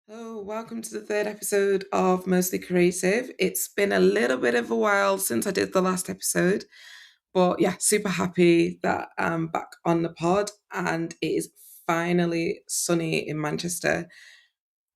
Oh, welcome to the third episode of Mostly Creative. It's been a little bit of a while since I did the last episode, but yeah, super happy that I'm back on the pod and it is finally sunny in Manchester.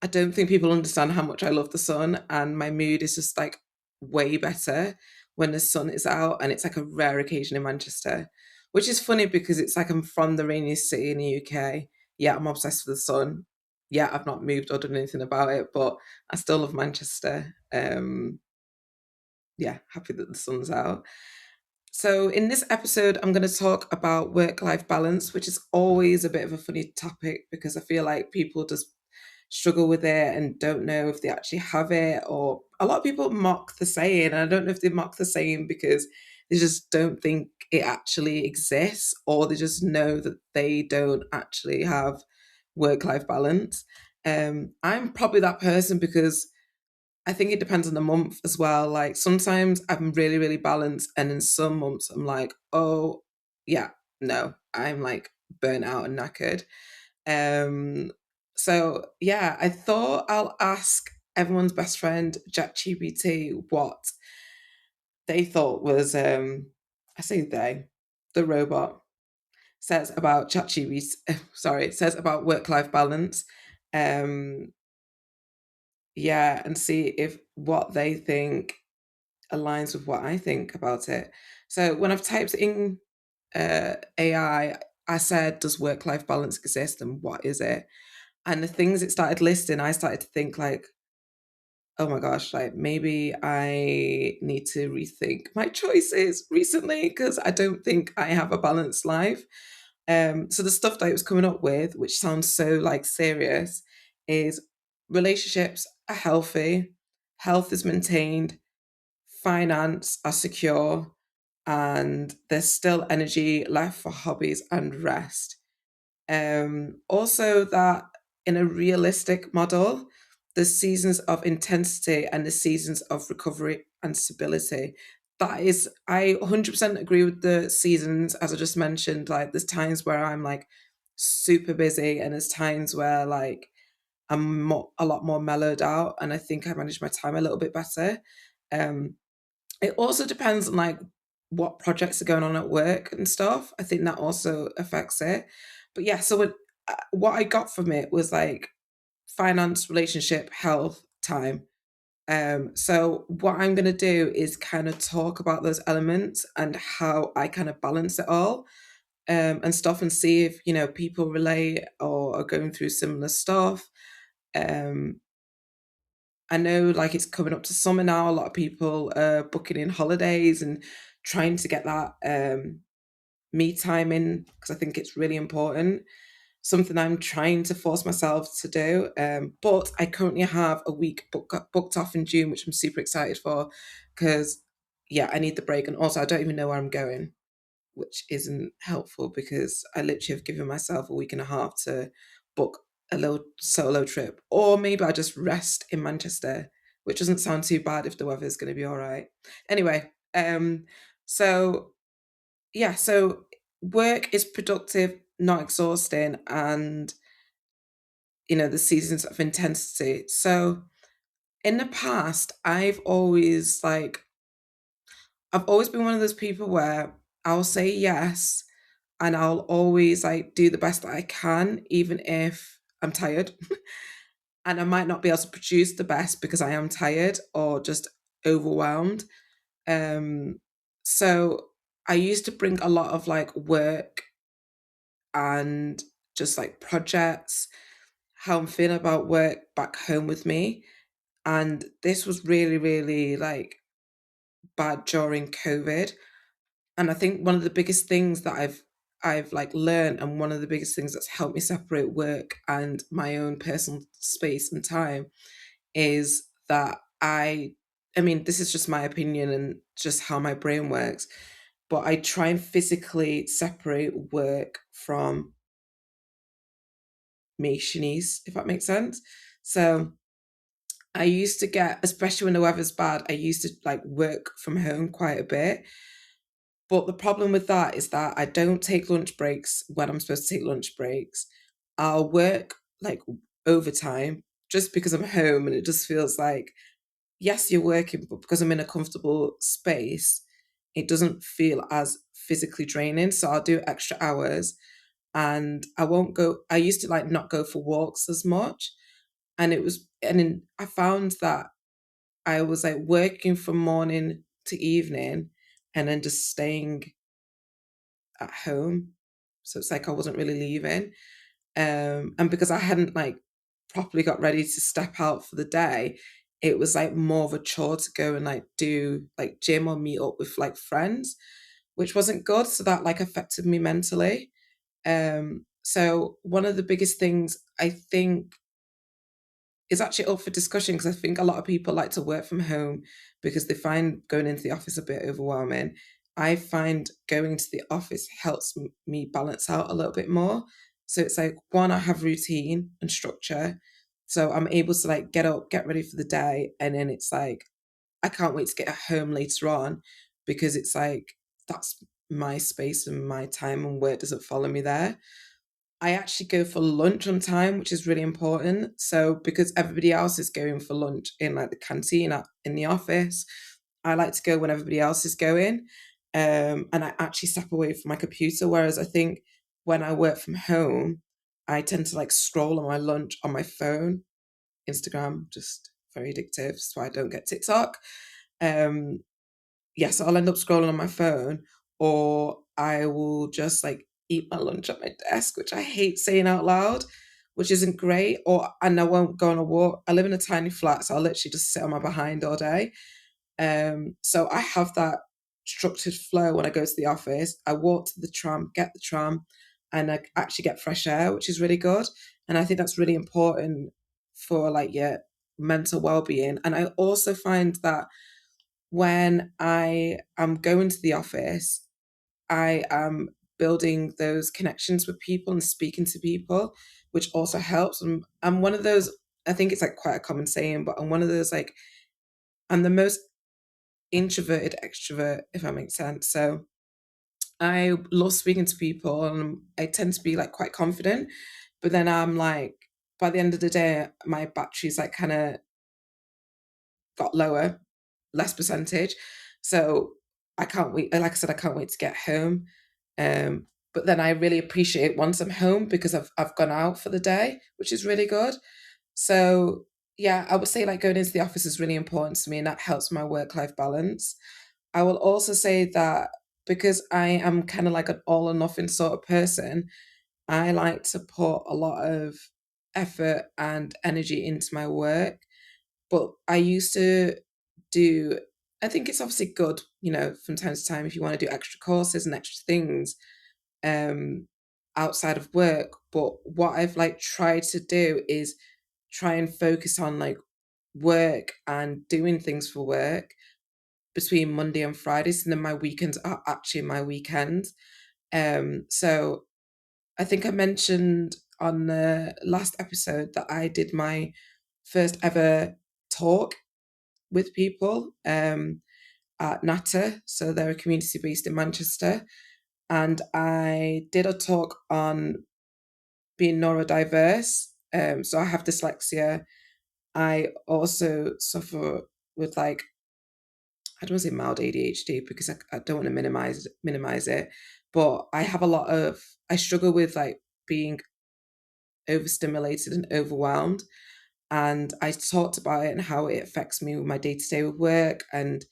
I don't think people understand how much I love the sun, and my mood is just like way better when the sun is out, and it's like a rare occasion in Manchester, which is funny because it's like I'm from the rainiest city in the UK. Yeah, I'm obsessed with the sun. Yeah, I've not moved or done anything about it, but I still love Manchester. Yeah, happy that the sun's out. So, in this episode, I'm going to talk about work life balance, which is always a bit of a funny topic because I feel like people just struggle with it and don't know if they actually have it. Or a lot of people mock the saying, and I don't know if they mock the saying because they just don't think it actually exists, or they just know that they don't actually have work life balance. I'm probably that person because I think it depends on the month as well. Like sometimes I'm really, really balanced, and in some months I'm like, oh, yeah, no, I'm like burnt out and knackered. Um, so yeah, I thought I'll ask everyone's best friend ChatGPT what they thought was I say they, the robot says about ChatGPT. Sorry, says about work-life balance. Um, yeah, and see if what they think aligns with what I think about it. So when I've typed in AI, I said, "Does work-life balance exist, and what is it?" And the things it started listing, I started to think like, "Oh my gosh, like maybe I need to rethink my choices recently because I don't think I have a balanced life." So the stuff that it was coming up with, which sounds so like serious, is relationships are healthy, health is maintained, finance are secure, and there's still energy left for hobbies and rest. Also, that in a realistic model, the seasons of intensity and the seasons of recovery and stability. That is, I 100% agree with the seasons, as I just mentioned. Like, there's times where I'm like super busy, and there's times where like a lot more mellowed out, and I think I manage my time a little bit better. Um, it also depends on like what projects are going on at work and stuff. I think that also affects it. But yeah, so what I got from it was like finance, relationship, health, time. So what I'm going to do is kind of talk about those elements and how I kind of balance it all, and stuff, and see if people relate or are going through similar stuff. Um, I know like it's coming up to summer now. A lot of people are booking in holidays and trying to get that me time in because I think it's really important. Something I'm trying to force myself to do. But I currently have a week booked off in June, which I'm super excited for because, yeah, I need the break. And also, I don't even know where I'm going, which isn't helpful because I literally have given myself a week and a half to book a little solo trip. Or maybe I just rest in Manchester, which doesn't sound too bad if the weather's going to be all right. Anyway, so yeah, so work is productive, not exhausting, and the seasons of intensity. So in the past, I've always been one of those people where I'll say yes and I'll always like do the best that I can, even if I'm tired. And I might not be able to produce the best because I am tired or just overwhelmed. Um, so I used to bring a lot of like work and just like projects, how I'm feeling about work back home with me. And this was really, really like bad during COVID. And I think one of the biggest things that I've like learned, and one of the biggest things that's helped me separate work and my own personal space and time, is that I mean, this is just my opinion and just how my brain works, but I try and physically separate work from me, Shanice, if that makes sense. So I used to get, especially when the weather's bad, I used to like work from home quite a bit. But the problem with that is that I don't take lunch breaks when I'm supposed to take lunch breaks. I'll work like overtime, just because I'm home and it just feels like, yes, you're working, but because I'm in a comfortable space, it doesn't feel as physically draining. So I'll do extra hours and I won't go. I used to like not go for walks as much. I found that I was like working from morning to evening and then just staying at home. So it's like I wasn't really leaving. And because I hadn't like properly got ready to step out for the day, it was like more of a chore to go and like do like gym or meet up with like friends, which wasn't good. So that like affected me mentally. So one of the biggest things I think is actually up for discussion, because I think a lot of people like to work from home because they find going into the office a bit overwhelming. I find going to the office helps me balance out a little bit more. So it's like, one, I have routine and structure. So I'm able to like get up, get ready for the day. And then it's like, I can't wait to get home later on, because it's like, that's my space and my time, and work doesn't follow me there. I actually go for lunch on time, which is really important. So because everybody else is going for lunch in like the canteen in the office, I like to go when everybody else is going. And I actually step away from my computer. Whereas I think when I work from home, I tend to like scroll on my lunch on my phone. Instagram, just very addictive. So I don't get TikTok. Um, yes, I'll end up scrolling on my phone, or I will just like eat my lunch at my desk, which I hate saying out loud, which isn't great. And I won't go on a walk. I live in a tiny flat, so I'll literally just sit on my behind all day. So I have that structured flow when I go to the office. I walk to the tram, get the tram, and I actually get fresh air, which is really good. And I think that's really important for like your mental well-being. And I also find that when I am going to the office, I am building those connections with people and speaking to people, which also helps. I'm one of those, I think it's like quite a common saying, but I'm one of those like, I'm the most introverted extrovert, if that makes sense. So I love speaking to people and I tend to be like quite confident, but then I'm like, by the end of the day, my battery's like kind of got lower, less percentage. So I can't wait. Like I said, I can't wait to get home. But then I really appreciate once I'm home, because I've gone out for the day, which is really good. So yeah, I would say like going into the office is really important to me, and that helps my work life balance. I will also say that because I am kind of like an all or nothing sort of person, I like to put a lot of effort and energy into my work. But I used to do, I think it's obviously good, from time to time, if you want to do extra courses and extra things um, outside of work. But what I've like tried to do is try and focus on like work and doing things for work between Monday and Fridays, and then my weekends are actually my weekends. So I think I mentioned on the last episode that I did my first ever talk with people at NATA. So they're a community based in Manchester. And I did a talk on being neurodiverse. So I have dyslexia. I also suffer with like, I don't want to say mild ADHD, because I don't want to minimize it, but I have a lot of, I struggle with like being overstimulated and overwhelmed. And I talked about it and how it affects me with my day to day with work, and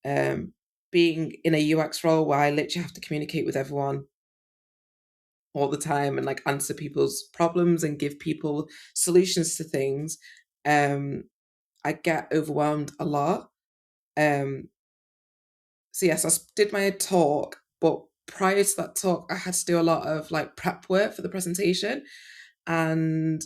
um, being in a UX role where I literally have to communicate with everyone all the time and like answer people's problems and give people solutions to things. um I get overwhelmed a lot. um so yes, did my talk, but prior to that talk I had to do a lot of like prep work for the presentation. And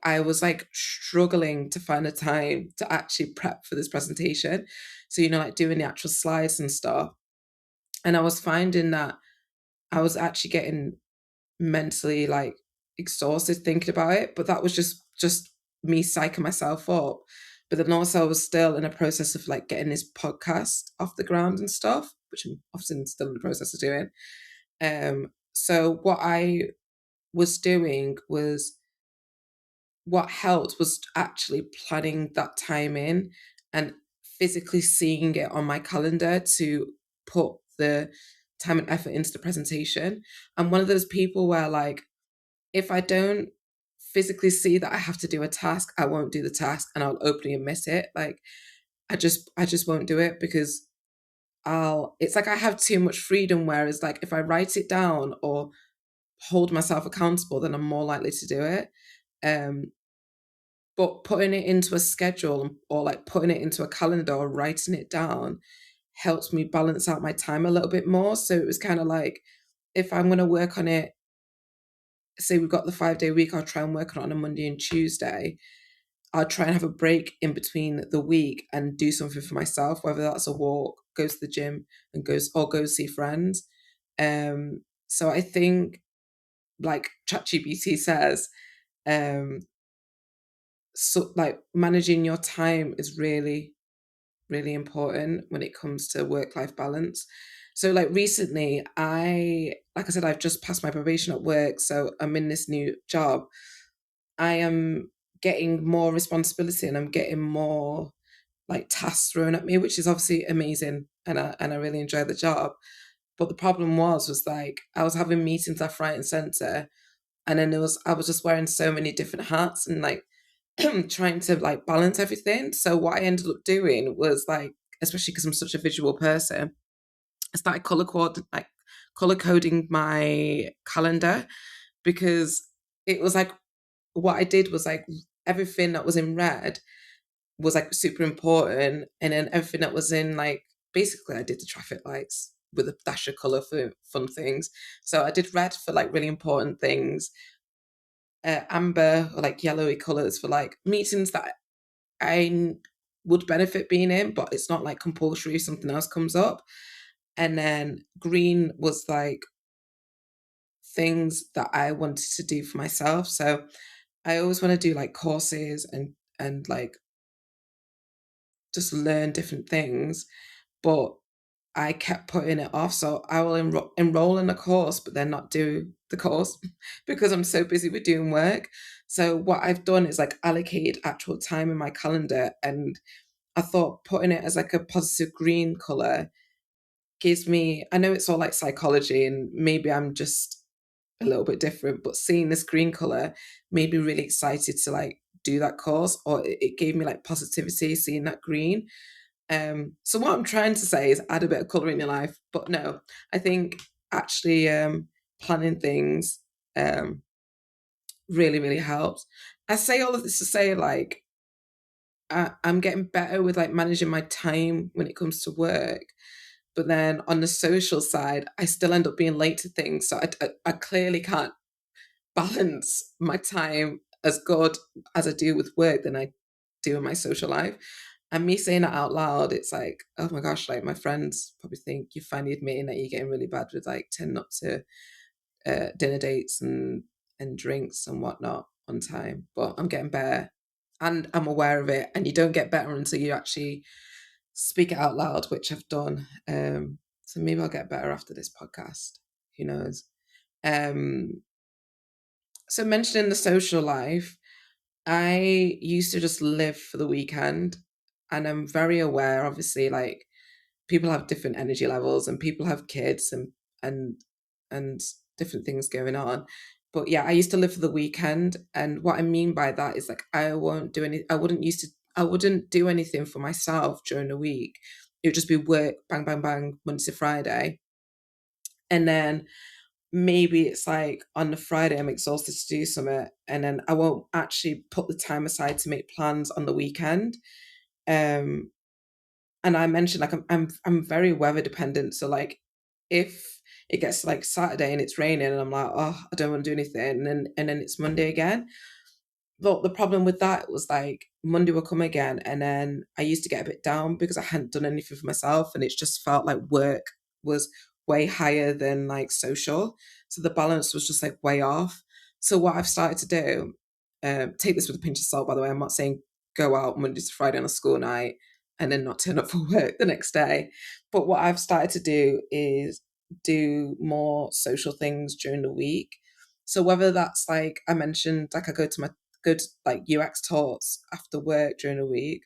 I was like struggling to find a time to actually prep for this presentation, so like doing the actual slides and stuff. And I was finding that I was actually getting mentally like exhausted thinking about it, but that was just me psyching myself up. But then also I was still in a process of like getting this podcast off the ground and stuff, which I'm often still in the process of doing. So what I was doing was what helped was actually planning that time in and physically seeing it on my calendar to put the time and effort into the presentation. I'm one of those people where, like, if I don't physically see that I have to do a task, I won't do the task and I'll openly miss it. Like, I just won't do it because it's like I have too much freedom. Whereas, like, if I write it down or hold myself accountable, then I'm more likely to do it. Um, but putting it into a schedule or like putting it into a calendar or writing it down helps me balance out my time a little bit more. So it was kind of like, if I'm going to work on it, say we've got the 5 day week, I'll try and work on it on a Monday and Tuesday. I'll try and have a break in between the week and do something for myself, whether that's a walk, go to the gym and go see friends. So I think, like ChatGPT says, so like managing your time is really, really important when it comes to work-life balance. So like recently, like I said, I've just passed my probation at work, so I'm in this new job. I am getting more responsibility and I'm getting more like tasks thrown at me, which is obviously amazing, and I really enjoy the job. But the problem was like I was having meetings left, right, and center, and then I was just wearing so many different hats and like trying to like balance everything. So what I ended up doing was like, especially because I'm such a visual person, I started color coding my calendar, because it was like what I did was like everything that was in red was like super important, and then everything that was in like, basically I did the traffic lights with a dash of color for fun things. So I did red for like really important things, amber or like yellowy colors for like meetings that I would benefit being in, but it's not like compulsory if something else comes up. And then green was like things that I wanted to do for myself. So I always want to do like courses and like just learn different things, but I kept putting it off. So I will enroll in a course, but then not do the course because I'm so busy with doing work. So what I've done is like allocated actual time in my calendar, and I thought putting it as like a positive green color gives me, I know it's all like psychology and maybe I'm just a little bit different, but seeing this green color made me really excited to like do that course, or it gave me like positivity seeing that green. So what I'm trying to say is add a bit of color in your life, but no, I think actually planning things um, really, really helps. I say all of this to say like I'm getting better with like managing my time when it comes to work. But then on the social side, I still end up being late to things. So I clearly can't balance my time as good as I do with work than I do in my social life. And me saying that out loud, it's like, oh my gosh, like my friends probably think you're finally admitting that you're getting really bad with like turning up to dinner dates and drinks and whatnot on time. But I'm getting better and I'm aware of it. And you don't get better until you actually speak it out loud, which I've done. So maybe I'll get better after this podcast. Who knows? Um, so mentioning the social life, I used to just live for the weekend, and I'm very aware, obviously, like people have different energy levels and people have kids and and different things going on. But yeah, I used to live for the weekend, and what I mean by that is like I wouldn't do anything for myself during the week. It would just be work, bang, bang, bang, Monday to Friday. And then maybe it's like on the Friday I'm exhausted to do something, and then I won't actually put the time aside to make plans on the weekend. Um, and I mentioned like I'm very weather dependent. So like if it gets like Saturday and it's raining and I'm like, oh, I don't want to do anything, and then it's Monday again. But the problem with that was like Monday will come again, and then I used to get a bit down because I hadn't done anything for myself, and it just felt like work was way higher than like social. So the balance was just like way off. So what I've started to do, take this with a pinch of salt, by the way. I'm not saying go out Monday to Friday on a school night and then not turn up for work the next day. But what I've started to do is do more social things during the week. So whether that's like I mentioned, like go to like UX talks after work during the week,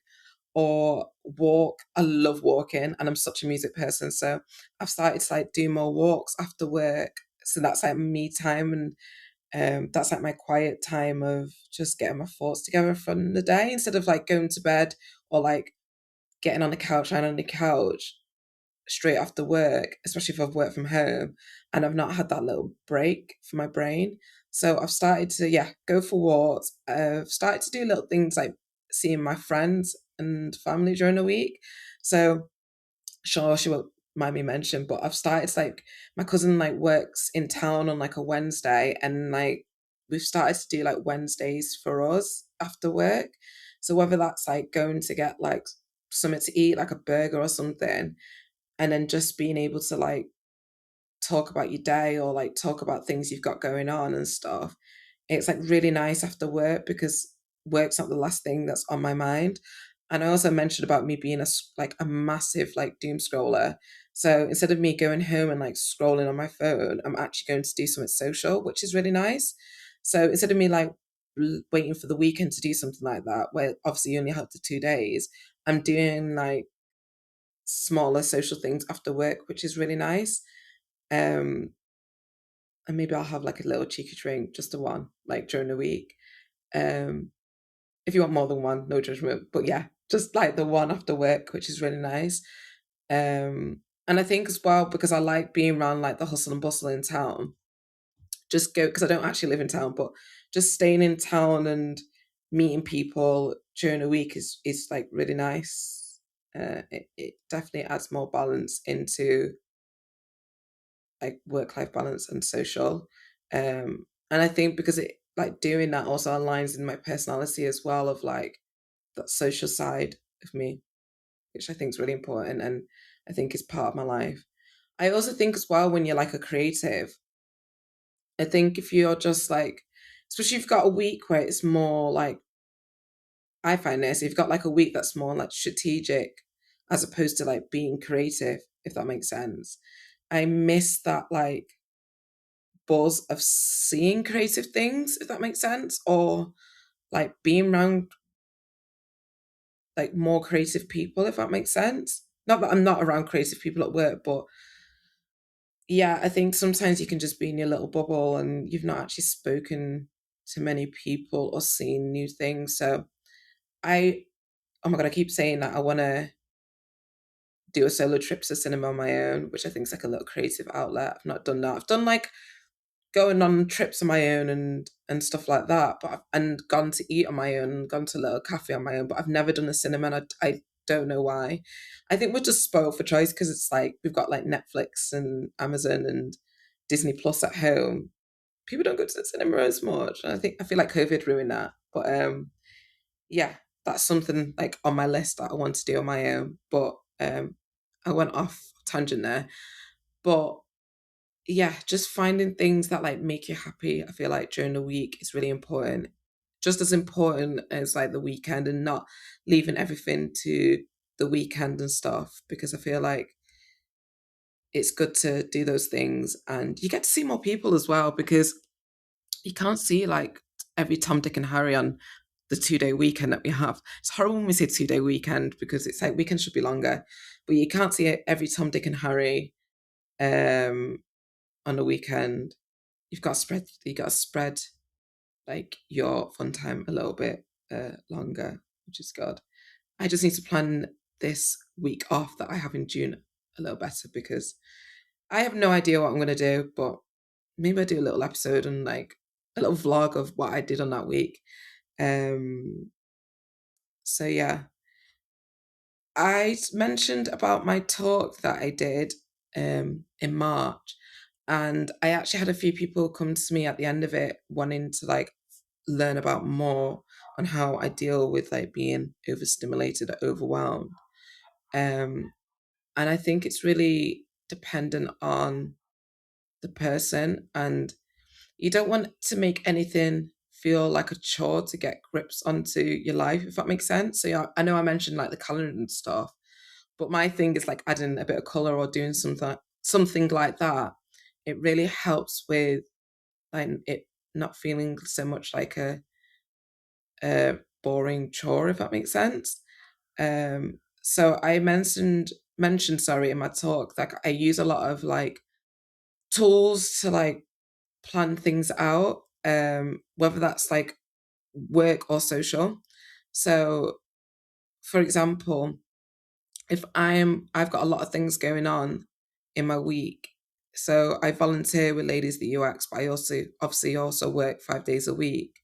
or walk. I love walking, and I'm such a music person, so I've started to like do more walks after work. So that's like me time, and that's like my quiet time of just getting my thoughts together from the day instead of like going to bed or like getting on the couch, lying on the couch straight after work, especially if I've worked from home and I've not had that little break for my brain. So I've started to, yeah, go for walks. I've started to do little things like seeing my friends and family during the week. So sure, she won't mind me mention, but I've started to, like, my cousin like works in town on like a Wednesday, and like we've started to do like Wednesdays for us after work. So whether that's like going to get like something to eat, like a burger or something, and then just being able to like talk about your day or like talk about things you've got going on and stuff. It's like really nice after work because work's not the last thing that's on my mind. And I also mentioned about me being like a massive like doom scroller. So instead of me going home and like scrolling on my phone, I'm actually going to do something social, which is really nice. So instead of me like waiting for the weekend to do something like that, where obviously you only have the 2 days, I'm doing like smaller social things after work, which is really nice. Um, and maybe I'll have like a little cheeky drink, just a one, like during the week. Um, if you want more than one, no judgment. But yeah, just like the one after work, which is really nice. And I think as well, because I like being around like the hustle and bustle in town, just go, because I don't actually live in town, but just staying in town and meeting people during the week is like really nice. It definitely adds more balance into like work life balance and social. And I think because it like doing that also aligns in my personality as well, of like that social side of me, which I think is really important and I think is part of my life. I also think as well, when you're like a creative, I think if you're just like, especially if you've got a week where it's more like, I find this, if you've got like a week that's more like strategic as opposed to like being creative, if that makes sense. I miss that like buzz of seeing creative things, if that makes sense, or like being around like more creative people, if that makes sense. Not that I'm not around creative people at work, but yeah, I think sometimes you can just be in your little bubble and you've not actually spoken to many people or seen new things. So I, oh my God, I keep saying that I want to do a solo trip to the cinema on my own, which I think is like a little creative outlet. I've not done that. I've done like going on trips on my own and stuff like that, but and gone to eat on my own, gone to a little cafe on my own, but I've never done the cinema, and I don't know why. I think we're just spoiled for choice because it's like we've got like Netflix and Amazon and Disney Plus at home. People don't go to the cinema as much. And I feel like COVID ruined that. But yeah, that's something like on my list that I want to do on my own. But I went off tangent there. But yeah, just finding things that like make you happy, I feel like during the week is really important. Just as important as like the weekend, and not leaving everything to the weekend and stuff, because I feel like it's good to do those things and you get to see more people as well, because you can't see like every Tom, Dick, and Harry on the 2 day weekend that we have. It's horrible when we say 2 day weekend because it's like weekends should be longer, but you can't see every Tom, Dick, and Harry um, on the weekend. You got to spread like your fun time a little bit longer, which is good. I just need to plan this week off that I have in June a little better, because I have no idea what I'm going to do, but maybe I do a little episode and like a little vlog of what I did on that week. Um, so yeah, I mentioned about my talk that I did in March, and I actually had a few people come to me at the end of it wanting to like learn about more on how I deal with like being overstimulated or overwhelmed. Um, and I think it's really dependent on the person, and you don't want to make anything feel like a chore to get grips onto your life, if that makes sense. So yeah, I know I mentioned like the calendar and stuff, but my thing is like adding a bit of color or doing something like that. It really helps with like it not feeling so much like a a boring chore, if that makes sense. So I mentioned sorry in my talk that I use a lot of like tools to like plan things out, whether that's like work or social. So for example, if I've got a lot of things going on in my week. So I volunteer with Ladies the UX, but I also obviously also work 5 days a week.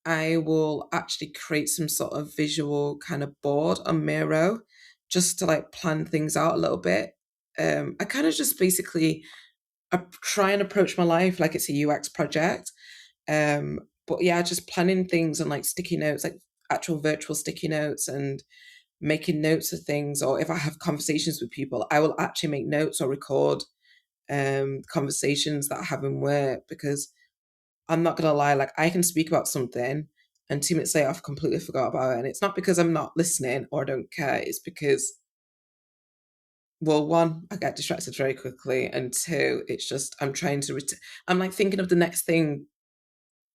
I will actually create some sort of visual kind of board on Miro just to like plan things out a little bit. I kind of just basically try and approach my life like it's a UX project. But yeah, just planning things on like sticky notes, like actual virtual sticky notes, and making notes of things. Or if I have conversations with people, I will actually make notes or record conversations that I have in work, because I'm not gonna lie, like I can speak about something and 2 minutes later I've completely forgot about it. And it's not because I'm not listening or I don't care, it's because, well, one, I get distracted very quickly, and two, it's just I'm trying to I'm like thinking of the next thing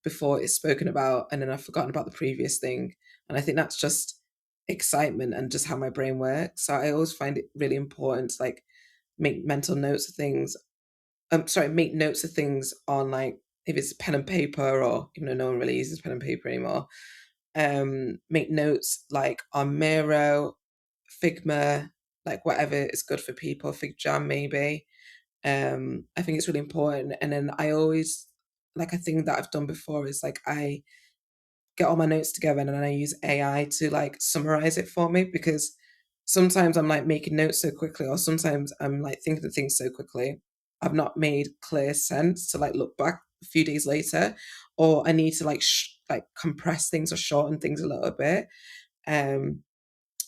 before it's spoken about, and then I've forgotten about the previous thing. And I think that's just excitement and just how my brain works. So I always find it really important to like make mental notes of things. Make notes of things on like, if it's pen and paper, or even though no one really uses pen and paper anymore, make notes like on Miro, Figma, like whatever is good for people, FigJam maybe. I think it's really important. And then I always, like, a thing that I've done before is like I get all my notes together and then I use AI to like summarize it for me, because sometimes I'm like making notes so quickly, or sometimes I'm like thinking of things so quickly, I've not made clear sense to like look back a few days later, or I need to like like compress things or shorten things a little bit. And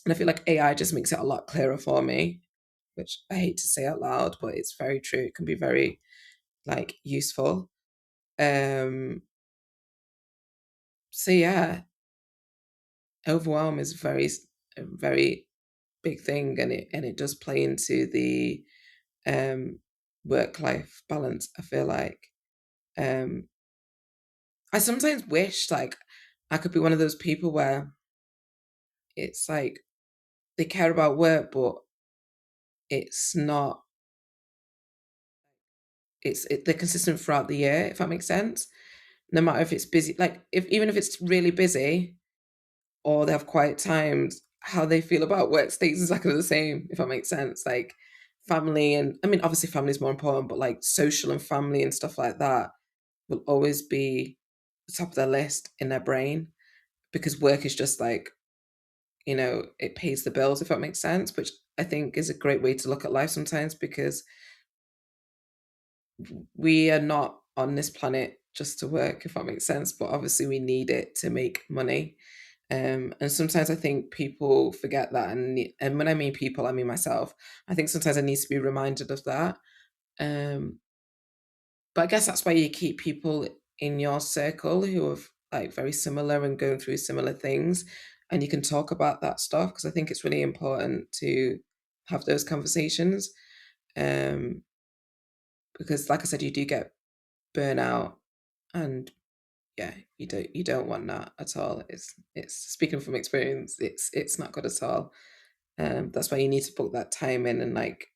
I feel like AI just makes it a lot clearer for me, which I hate to say out loud, but it's very true. It can be very like useful. Um, so yeah, overwhelm is a very big thing, and it does play into the um, work life balance. I feel like um, I sometimes wish like I could be one of those people where it's like they care about work, but it's not. They're consistent throughout the year, if that makes sense. No matter if it's busy, like if even if it's really busy or they have quiet times, how they feel about work stays exactly the same, if that makes sense. Like family, and I mean obviously family is more important, but like social and family and stuff like that will always be the top of their list in their brain, because work is just like, it pays the bills, if that makes sense, which I think is a great way to look at life sometimes, because we are not on this planet just to work, if that makes sense, but obviously we need it to make money. And sometimes I think people forget that, and when I mean people, I mean myself. I think sometimes I need to be reminded of that. Um, but I guess that's why you keep people in your circle who are like very similar and going through similar things, and you can talk about that stuff, because I think it's really important to have those conversations. Um, because, like I said, you do get burnout, and yeah, you don't want that at all. It's speaking from experience, it's not good at all. That's why you need to put that time in and like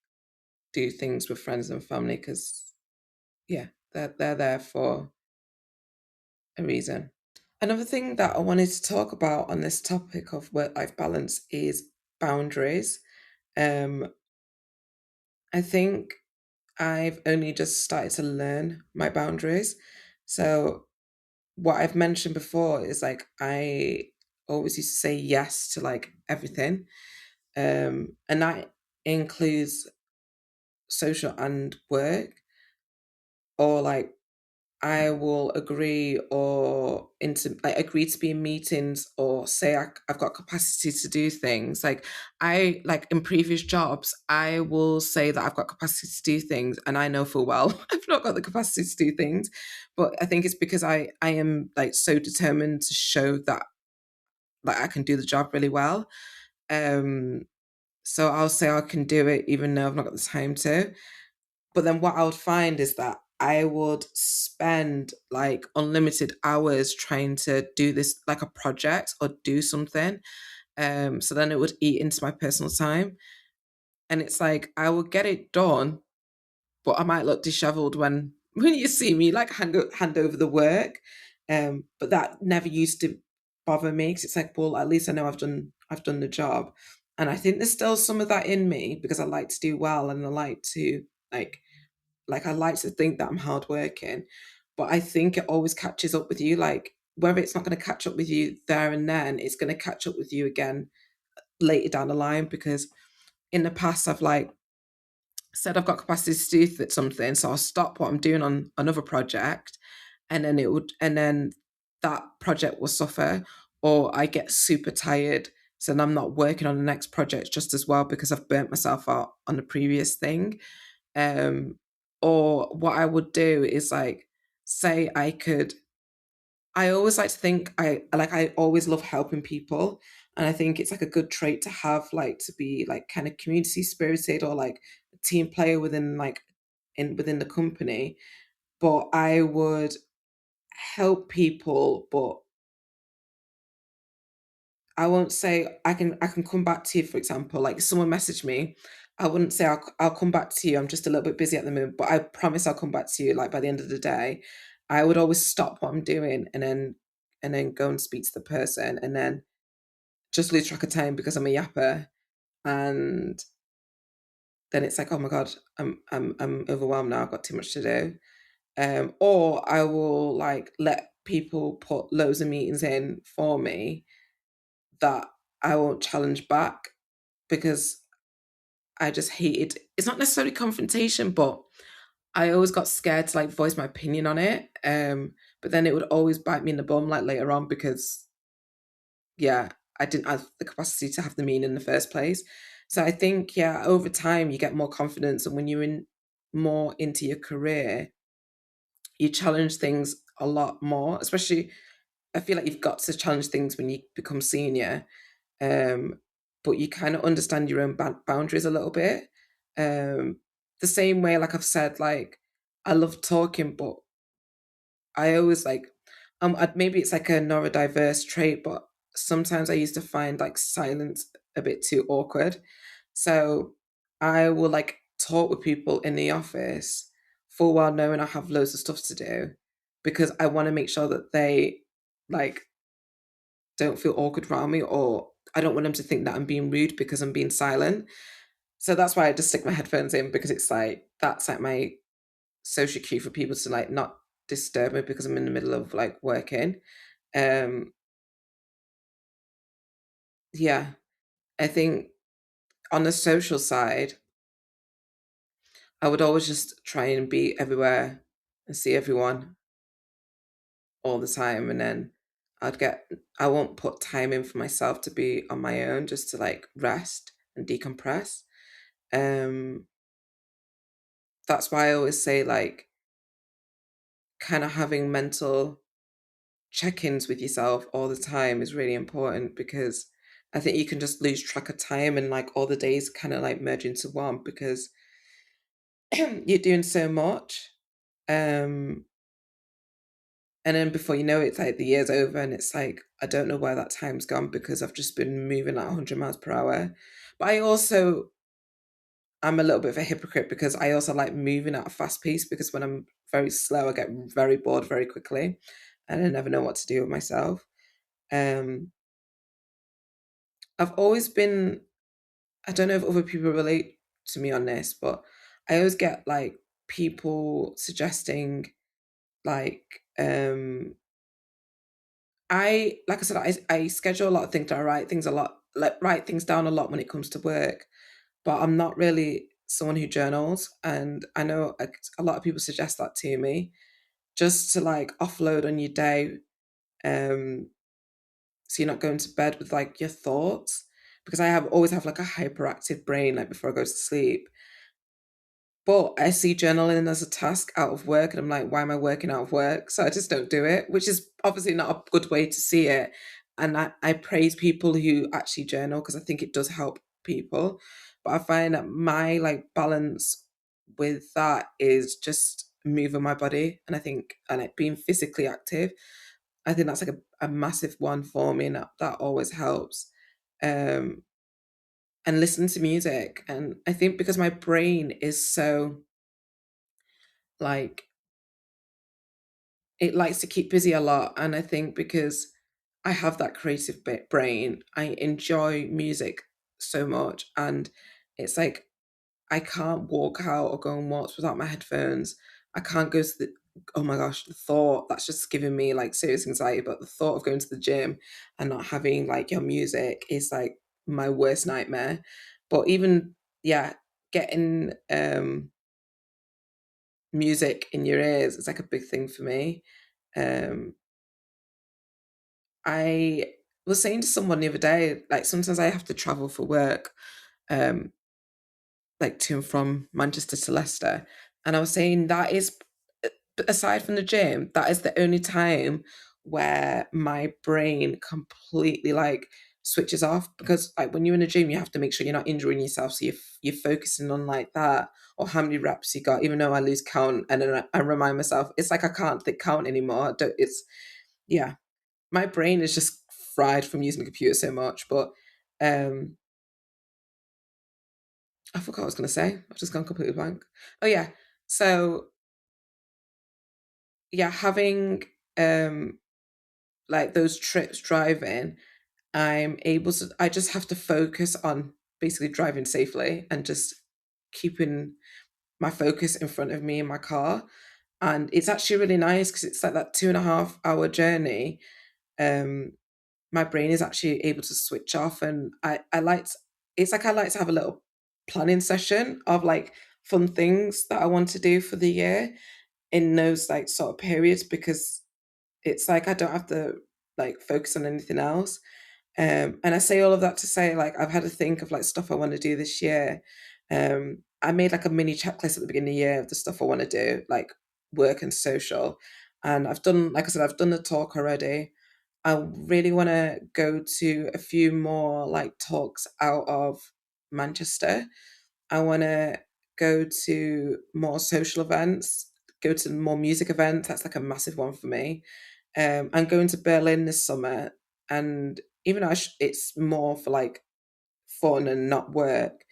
do things with friends and family, because yeah, they're there for a reason. Another thing that I wanted to talk about on this topic of work life balance is boundaries. Um, I think I've only just started to learn my boundaries. So what I've mentioned before is like I always used to say yes to like everything. And that includes social and work, or like I will agree to be in meetings, or say I've got capacity to do things. Like I like in previous jobs, I will say that I've got capacity to do things, and I know full well I've not got the capacity to do things. But I think it's because I am like so determined to show that like I can do the job really well. Um, so I'll say I can do it even though I've not got the time to. But then what I would find is that I would spend like unlimited hours trying to do this like a project or do something. So then it would eat into my personal time. And it's like I would get it done, but I might look disheveled when you see me like hand over the work. But that never used to bother me because it's like, well, at least I know I've done the job. And I think there's still some of that in me because I like to do well and I like to like I like to think that I'm hardworking, but I think it always catches up with you. Like whether it's not going to catch up with you there and then, it's going to catch up with you again later down the line. Because in the past, I've like said I've got capacity to do something, so I'll stop what I'm doing on another project, and then that project will suffer, or I get super tired, so then I'm not working on the next project just as well because I've burnt myself out on the previous thing. Um, or what I would do is like, say I could. I always like to think I always love helping people, and I think it's like a good trait to have, like to be like kind of community spirited or like a team player within like in within the company. But I would help people, but I won't say I can come back to you, for example. Like if someone messaged me, I wouldn't say I'll come back to you. I'm just a little bit busy at the moment, but I promise I'll come back to you like by the end of the day. I would always stop what I'm doing and then go and speak to the person and then just lose track of time because I'm a yapper. And then it's like, oh my God, I'm overwhelmed now, I've got too much to do. Or I will like let people put loads of meetings in for me that I won't challenge back because I just hated it's not necessarily confrontation, but I always got scared to like voice my opinion on it. But then it would always bite me in the bum like later on because yeah, I didn't have the capacity to have the meaning in the first place. So I think yeah, over time you get more confidence, and when you're in more into your career, you challenge things a lot more. Especially, I feel like you've got to challenge things when you become senior, um, but you kind of understand your own boundaries a little bit. The same way, like I've said, like I love talking, but I always like, maybe it's like a neurodiverse trait, but sometimes I used to find like silence a bit too awkward. So I will like talk with people in the office full well knowing I have loads of stuff to do because I want to make sure that they like don't feel awkward around me, or I don't want them to think that I'm being rude because I'm being silent. So that's why I just stick my headphones in because it's like that's like my social cue for people to like not disturb me because I'm in the middle of like working. Um yeah, I think on the social side, I would always just try and be everywhere and see everyone all the time, and then I'd get I won't put time in for myself to be on my own just to like rest and decompress. Um that's why I always say like kind of having mental check-ins with yourself all the time is really important because I think you can just lose track of time and like all the days kind of like merge into one because you're doing so much. Um and then before you know it, it's like the year's over and it's like I don't know where that time's gone because I've just been moving at 100 miles per hour. But I'm a little bit of a hypocrite because I also like moving at a fast pace because when I'm very slow, I get very bored very quickly and I never know what to do with myself. Um, I've always been, I don't know if other people relate to me on this, but I always get like people suggesting like, like I said, I schedule a lot of things. I write things a lot, like write things down a lot when it comes to work, but I'm not really someone who journals. And I know a lot of people suggest that to me just to like offload on your day. Um, so you're not going to bed with like your thoughts because I have always have like a hyperactive brain like before I go to sleep. But I see journaling as a task out of work, and I'm like, why am I working out of work? So I just don't do it, which is obviously not a good way to see it. And I praise people who actually journal because I think it does help people. But I find that my like balance with that is just moving my body, and I think and it being physically active, I think that's like a massive one for me, and that always helps. Um, and listen to music, and I think because my brain is so like it likes to keep busy a lot, and I think because I have that creative brain, I enjoy music so much, and it's like I can't walk out or go on walks without my headphones. I can't go to the oh my gosh, the thought that's just giving me like serious anxiety, but the thought of going to the gym and not having like your music is like my worst nightmare. But even yeah, getting music in your ears is like a big thing for me. Um I was saying to someone the other day, like sometimes I have to travel for work. Um like to and from Manchester to Leicester. And I was saying that is, aside from the gym, that is the only time where my brain completely like switches off, because like when you're in a gym you have to make sure you're not injuring yourself, so you're focusing on like that, or how many reps you got, even though I lose count, and then I remind myself it's like I can't think count anymore. I don't, it's yeah, my brain is just fried from using the computer so much. But um I forgot what I was going to say. I've just gone completely blank. Oh yeah. So yeah, having um like those trips driving, I'm able to. I just have to focus on basically driving safely and just keeping my focus in front of me in my car. And it's actually really nice because it's like that 2.5 hour journey. Um, my brain is actually able to switch off, and I like it's like I like to have a little planning session of like fun things that I want to do for the year in those like sort of periods, because it's like I don't have to like focus on anything else. And I say all of that to say, like, I've had to think of like stuff I want to do this year. I made like a mini checklist at the beginning of the year of the stuff I want to do, like work and social. And I've done, like I said, I've done the talk already. I really want to go to a few more like talks out of Manchester. I want to go to more social events, go to more music events. That's like a massive one for me. I'm going to Berlin this summer, and even though it's more for like fun and not work,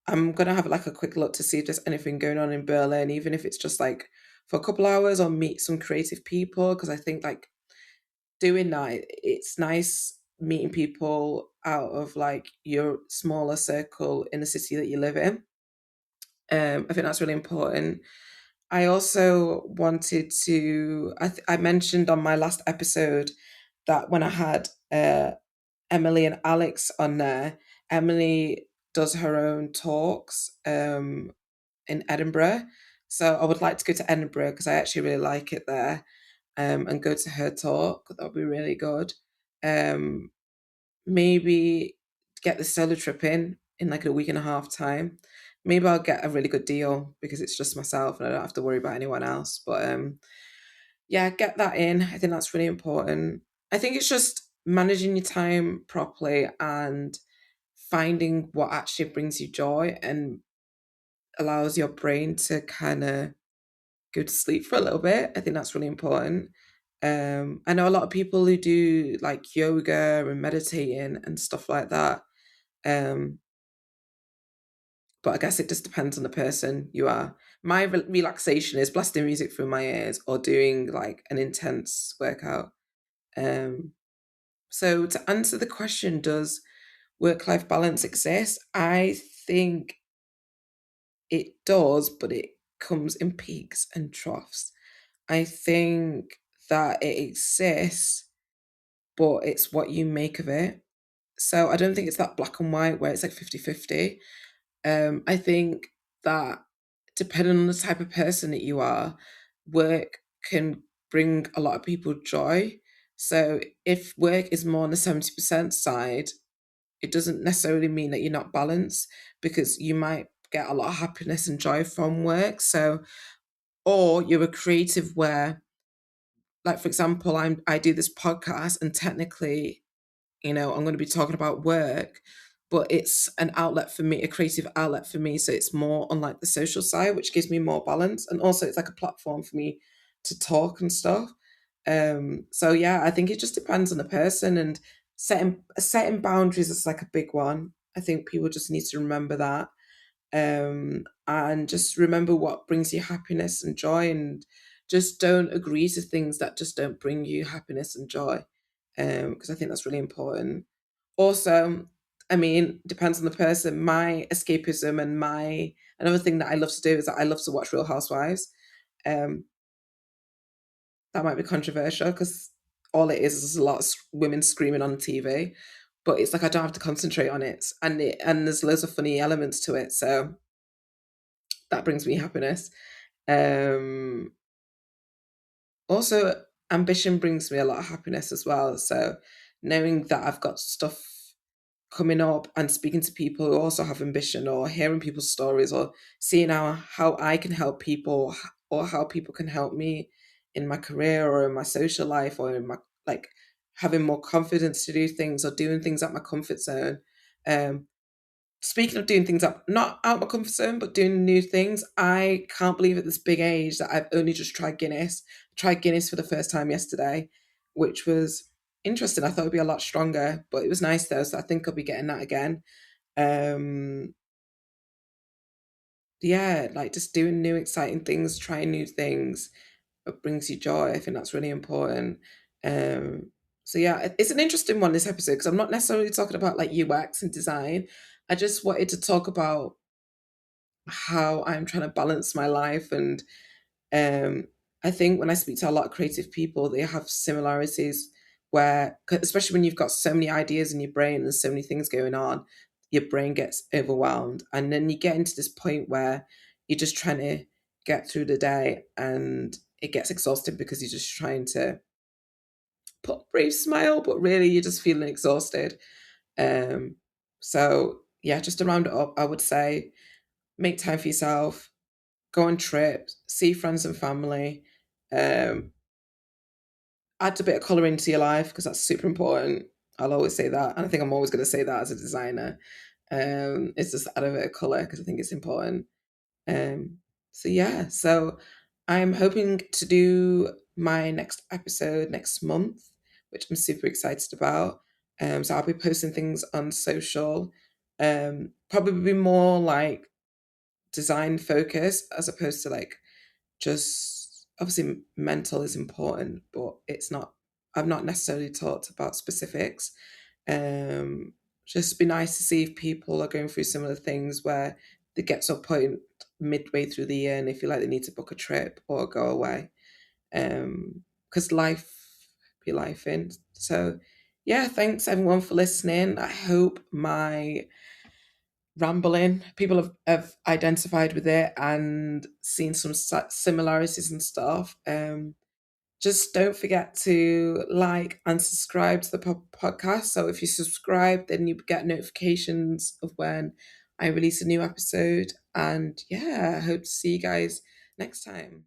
I'm gonna have like a quick look to see if there's anything going on in Berlin, even if it's just like for a couple hours, or meet some creative people. Because I think like doing that, it's nice meeting people out of like your smaller circle in the city that you live in. I think that's really important. I also wanted to. I mentioned on my last episode that when I had Emily and Alex on there, Emily does her own talks in Edinburgh. So I would like to go to Edinburgh because I actually really like it there, and go to her talk. That would be really good. Um, Maybe get the solo trip in like a week and a half time. Maybe I'll get a really good deal because it's just myself and I don't have to worry about anyone else. But yeah, get that in. I think that's really important. I think it's just managing your time properly and finding what actually brings you joy and allows your brain to kind of go to sleep for a little bit. I think that's really important. I know a lot of people who do like yoga and meditating and stuff like that. Um, but I guess it just depends on the person you are. My relaxation is blasting music through my ears or doing like an intense workout. Um, so to answer the question, does work-life balance exist? I think it does, but it comes in peaks and troughs. I think that it exists, but it's what you make of it. So I don't think it's that black and white where it's like 50-50. I think that depending on the type of person that you are, work can bring a lot of people joy. So if work is more on the 70% side, it doesn't necessarily mean that you're not balanced, because you might get a lot of happiness and joy from work. So, or you're a creative where, like for example, I do this podcast and technically, I'm going to be talking about work, but it's an outlet for me, a creative outlet for me. So it's more on like the social side, which gives me more balance. And also it's like a platform for me to talk and stuff. So yeah, I think it just depends on the person, and setting boundaries is like a big one. I think people just need to remember that. And just remember what brings you happiness and joy, and just don't agree to things that just don't bring you happiness and joy, because I think that's really important. Also, I mean, depends on the person. My escapism and my another thing that I love to do is that I love to watch Real Housewives. um that might be controversial because all it is a lot of women screaming on TV, but it's like I don't have to concentrate on it, and there's loads of funny elements to it, so that brings me happiness. Um, Also, ambition brings me a lot of happiness as well. So, knowing that I've got stuff coming up and speaking to people who also have ambition, or hearing people's stories, or seeing how I can help people, or how people can help me in my career or in my social life, or in my like having more confidence to do things or doing things at my comfort zone. Um, Speaking of doing things up, not out my comfort zone, but doing new things, I can't believe at this big age that I've only just tried Guinness. I tried Guinness for the first time yesterday, which was interesting. I thought it'd be a lot stronger, but it was nice though, so I think I'll be getting that again. Um, yeah, like just doing new exciting things, trying new things that brings you joy. I think that's really important. Um, so yeah, it's an interesting one this episode because I'm not necessarily talking about like UX and design. I just wanted to talk about how I'm trying to balance my life. And um, I think when I speak to a lot of creative people, they have similarities where, especially when you've got so many ideas in your brain and so many things going on, your brain gets overwhelmed. And then you get into this point where you're just trying to get through the day, and it gets exhausting because you're just trying to put a brave smile, but really you're just feeling exhausted. Um, so, yeah, just to round it up, I would say make time for yourself, go on trips, see friends and family, um, add a bit of colour into your life because that's super important. I'll always say that. And I think I'm always going to say that as a designer. It's just add a bit of colour because I think it's important. Um, so, yeah, so I'm hoping to do my next episode next month, which I'm super excited about. So I'll be posting things on social, probably more like design focused as opposed to like just obviously mental is important, but it's not. I've not necessarily talked about specifics. Um, just be nice to see if people are going through similar things where they get to a point midway through the year and they feel like they need to book a trip or go away. Because life be life in. So yeah, thanks everyone for listening. I hope my rambling. People have identified with it and seen some similarities and stuff. Just don't forget to like and subscribe to the podcast. So if you subscribe, then you get notifications of when I release a new episode. And yeah, I hope to see you guys next time.